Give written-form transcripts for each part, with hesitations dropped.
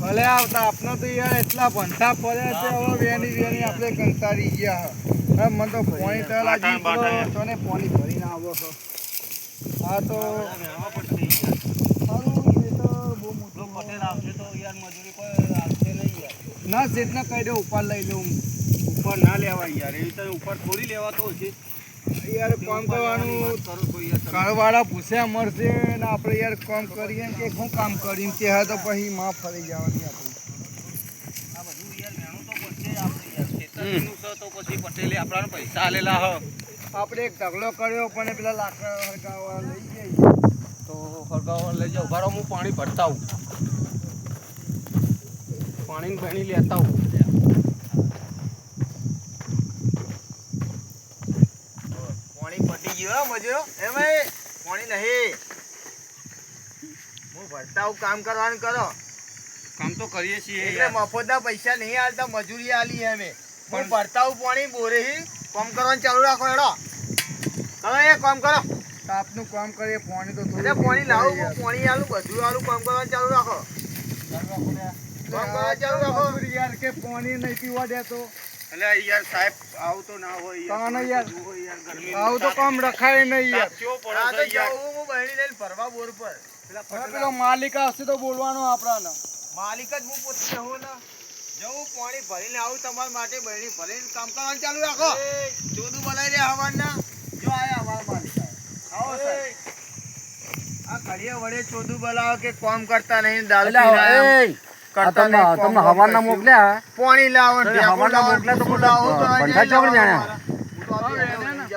ભલે આવતા આપનો તો યાર એટલા ભંઠા પડ્યા છે હવે વેની આપણે કંટાળી ગયા હવે મને તો પાણી તળા જીતો ને પાણી ભરીને આવો છો હા તો સારું એ તો બહુ મોટો પટેલ આવશે તો યાર મજૂરી કોઈ આવશે નહીં યાર ના શેઠને કહી દે ઉપર લઈ લઉં ઉપર ના લેવાય યાર એવી તો ઉપર થોડી લેવાતો છે યાર કામ કરવાનું ઘરવાળા પૂછ્યા મળશે ને આપણે યાર કામ કરીએ કે શું કામ કરીને કે હા તો પછી માં ફરી જવાની આપણે આ બધું યાર મેણું તો પડશે આપણે યાર ખેતરનું છે તો પછી પટેલે આપણાને પૈસા આલેલા હ આપણે એક ઢગલો કર્યો પણ પેલા લાકડા હરગાવા લઈ જઈએ તો હરગાવા લઈ જાવ ઉભા રહો હું પાણી ભરતા આવું પાણી ભણી લેતા આવું મજૂરો એમ પાણી નહીં હું ભરતા હું કામ કરવાનું કરો કામ તો કરીએ છીએ એટલે મફતના પૈસા નહીં આલતા મજૂરી આલી અમે હું ભરતા હું પાણી બોરે કામ કરવાનું ચાલુ રાખો હેડો કરો એ કામ કરો આપનું કામ કરીએ પાણી તો થોડું પાણી લાવું પાણી આલું બધું આલું કામ કરવાનું ચાલુ રાખો ચાલુ રાખો યાર કે પાણી નહીં પીવા દેતો એટલે યાર સાહેબ આવું તો ના હોય યાર આવું તો કામ રખાય નહીં યાર આ તો જાઉં હું બહેણી લઈને ભરવા બોર પર પેલો માલિક આવશે તો બોલવાનો આપણાને માલિક જ હું પોતે હું ને જવું પાણી ભરીને આવું તમારા માટે બહેણી ભરીને કામ કરવાનું ચાલુ રાખો ચોદું બનાવી રહ્યા હવાના જો આયા અમારા માલિક આવો સાહેબ આ ઘડીએ વડે ચોદું બોલાવો કે કામ કરતા નહીં દારૂ તમને હવાના મોકલ્યા પાણી લાવો હવાના મોકલ્યા તો ભંઠા ચોકડ જાણ્યા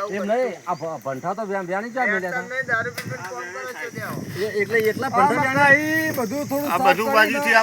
એમ નહીં આ ભંઠા તો વ્યાણી ચા મેલ્યા હતા એટલે એકલા ભંઠા જાણ્યા એ બધું થોડું આ બધું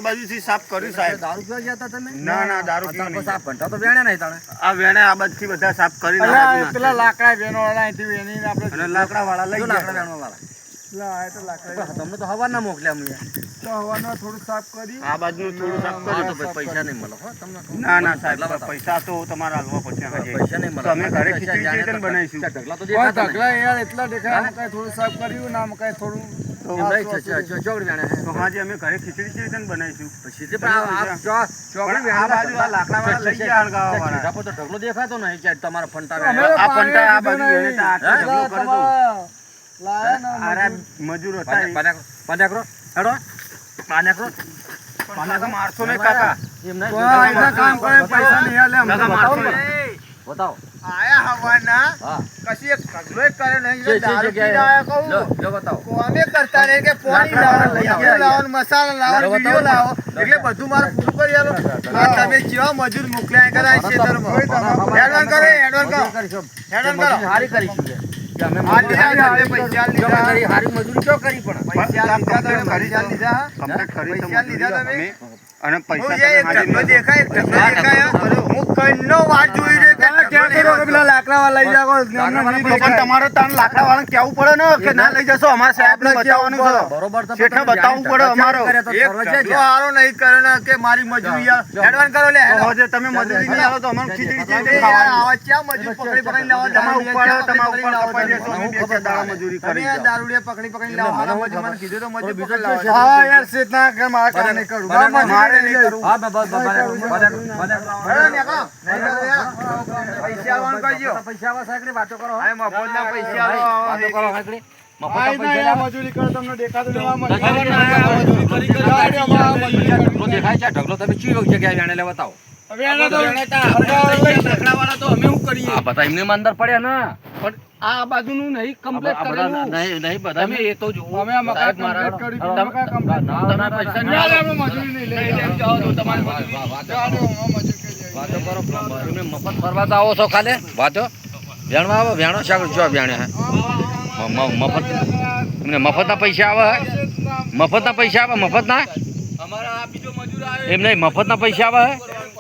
બાજુથી સાફ કર્યું સાહેબ દારૂ પીવા ગયા હતા તમે ના દારૂ પીવા નહીં સાફ ભંઠા તો વ્યાણ્યા નહીં તાણે આ વેણે આ બાજુથી બધા સાફ કરી નાખ્યા પેલા લાકડા વેણો વાળા અહીંથી વેણી આપણે લાકડા વાળા લઈ લાકડા વેણો વાળા તમને તો હવાના મોકલ્યા અમે તો હવાના થોડું સાફ કરી આ બાજુ થોડું સાફ કર્યું તો પૈસા નહીં મળે હો તમને ના સાહેબ પૈસા તો તમારા હાલવા પછી પૈસા નહીં મળે અમે ઘરે ખીચડી બનાવીશું ઢગલા તો દેખાતા ઢગલા યાર એટલા દેખાય કઈ થોડું સાફ કર્યું ના કઈ થોડું ચોકડી વેણે તો હાજી અમે ઘરે ખીચડી બનાવીશું પછી ચોકડી આ બાજુ આ લાકડા વાળા લઈ ગયા હળગાવા વાળા તો ઢગલો દેખાતો નહીં કે તમારા ફંટા આ ફંટા આ બાજુ વેણે તો આ ઢગલો કરે તો મજૂર મારશો નહીં કાકા કામ કરે પૈસા નહીં આલે બતાવો આયા હવાના કશી એક ઢગલો કરે નહીં દારૂ પીને આયા કહું લો બતાવો કોમે કરતા રહે કે પાણી લાવો મસાલા લાવો વિડિયો લાવો એટલે બધું મારે પૂરું કરી આલો તમે જેવા મજૂર મોકલ્યા કરાય ખેતરમાં હેડવાન કરો હારી કરીશું અમે પૈસા હારી મજૂરી ક્યાં કરી પણ પૈસા લીધા તમે અને પૈસા દેખાય હું કઈનો વાત જોઈ રહ્યો પેલા લાકડા વાળા લઈ જાવ તમારે તાન લાકડા વાળા કેવું પડે ને કે ના લઈ જશો અમારા સાહેબ ને બતાવવાનું છે બરોબર છે બતાવવું પડે અમારો હારો નહીં કરે ને કે મારી મજૂરી એડવાન્સ કરો લે હવે તમે મજૂરી નહીં આવો તો અમને ખીચડી આવા ક્યાં મજૂર પકડી લાવો તમારા ઉપર દાડા મજૂરી કરી દારૂડિયા પકડી લાવો મારા મજૂર મને કીધું તો મજૂર બીજો લાવો હા યાર સેટના કે મારા કામ નહીં કરું મારે નહીં કરું હા બસ પૈસા આવવાનું કહીજો પૈસા આવા સાકડી વાતો કરો હા મફતના પૈસા વાતો કરો સાકડી મજૂરી કરો તમને દેખાતું દેખાય છે ઢગલો તમે ચીયો જગ્યાએ જાણે લે બતાવો એમને અંદર પડ્યા ને પણ આ બાજુનું નહીં કમ્પ્લીટ કરેલું નહીં બધા અમે એ તો જો અમે આ મકાન કમ્પ્લીટ કરી તમે પૈસા નહીં આલે અમે મજૂરી નહીં લઈ જાઓ તો તમારે વાતો કરો તમે મફત ફરવા તો આવો છો ખાલે વાતો વેણવા આવો વેણો શાક જો વેણે હે મફત તમને મફતના પૈસા આવે મફતના પૈસા આવે મફતના અમારા બીજો મજૂર આવે એમ નહીં મફતના પૈસા આવે